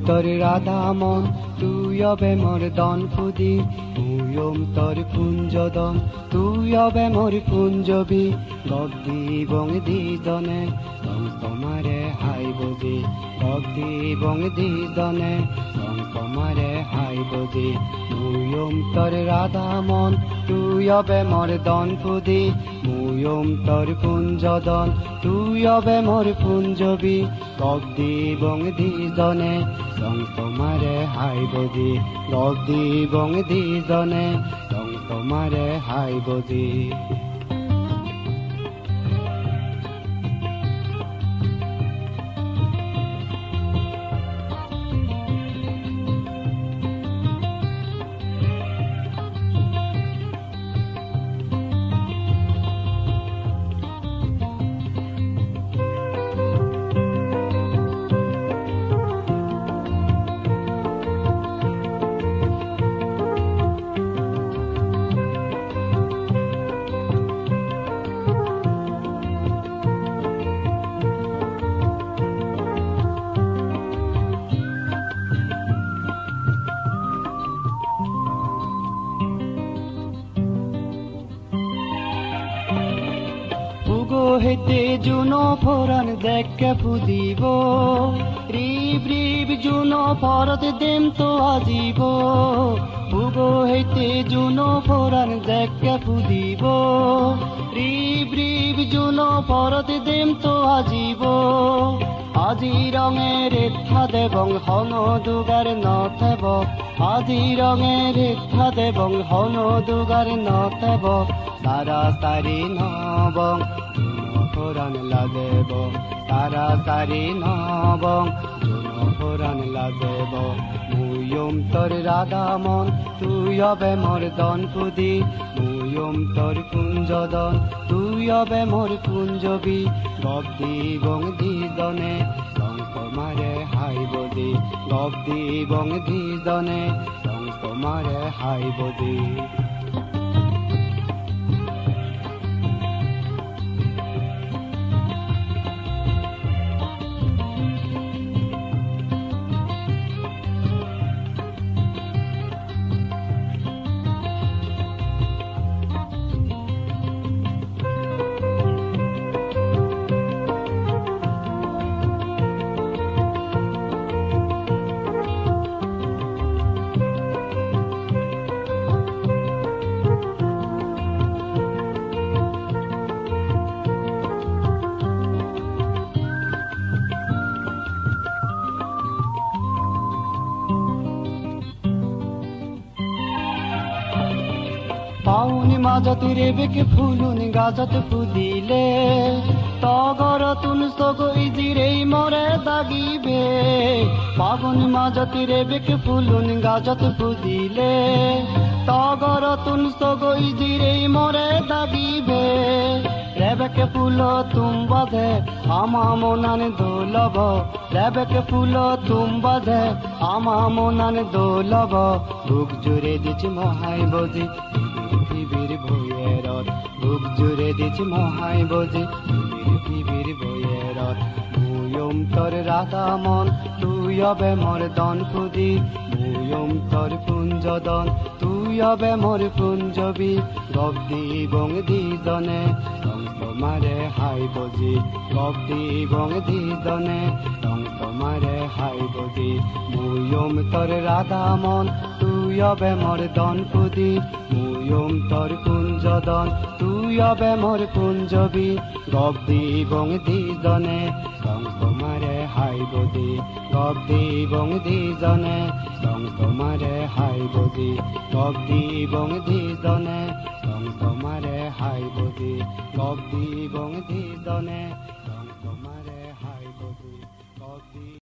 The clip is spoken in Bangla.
তোর রাধা মন তুই হবে মোর দন ফুদি তোর কুঞ্জদন তুই হবে মোর কুঞ্জবি গব্দি বংদি দনে তোমারে হাই বদি গব্দি বংদি দনে তোমারে হাই বদি তোর রাধা মন তুই হবে মোর দন ফুদি তোর কুঞ্জদন তুই হবে মোর কুঞ্জবি গব্দি বংদি দনে তোমারে হাই বদি গব্দি বংদি দনে তোমারে হাই বদি হেতে জুনো ফোরান দেখে ফুদিব রিব রিব জুনো ফরত দেম তো আজিব বুগো হেতে জুনো ফোরান দেখে ফুদিব রিব রিব জুনো ফরত দেম তো আজিব আজি রঙের রেখা দেবং হন দুগার নথেব আজি রঙের রেখা দেবং হন দুগার নথেব তারা তারি নবং ফোরান লাগেব তারা তারি নবং ফোরান লাগেব তোর রাধা মন তুই হবে মোর দন ফুদি তোর কুঞ্জদন তুই হবে মোর কুঞ্জবি গব্দি বংদি দনে তোমারে হাই বদি গব্দি বংদি দনে তোমারে হাই বদি পাউনি মাজত রেবেকে ফুলুন গাজত ফুদিলে তগর তুন সগ ইজিরেই মরে দাগিবে পাগুন মাজত রেবেকে ফুলুন গাজত ফুদিলে তগর তুন সগ ইজিরেই মরে দাগিবে রেবেকে ফুল তুম বাঁধে আমা মনান দোলব রেবেকে ফুল তুম বাঁধে আমা মনান দোলব বুক জুড়ে দিছি মহাই বজি পৃথিবীর ভয়েরত বুক জুড়ে দিছি মহাই বজি পৃথিবীর ভয়েরত তোর রাধা মন তুই হবে মোর দন ফুদি তোর কুঞ্জদন তুই হবে মোর কুঞ্জবি গব্দি বংদি দনে তোমারে হাই বজি গব্দি বংদি দনে তোমারে হাই বজি তোর রাধা মন তুই হবে মোর দন ফুদি তোর কুঞ্জদন তুই হবে মোর কুঞ্জবি গব্দি বংদি দনে তোমারে হাই বজি গব্দি বংদি দনে তোমারে হাই বজি গব্দি বংদি দনে তোমারে হাই বজি গব্দি বংদি দনে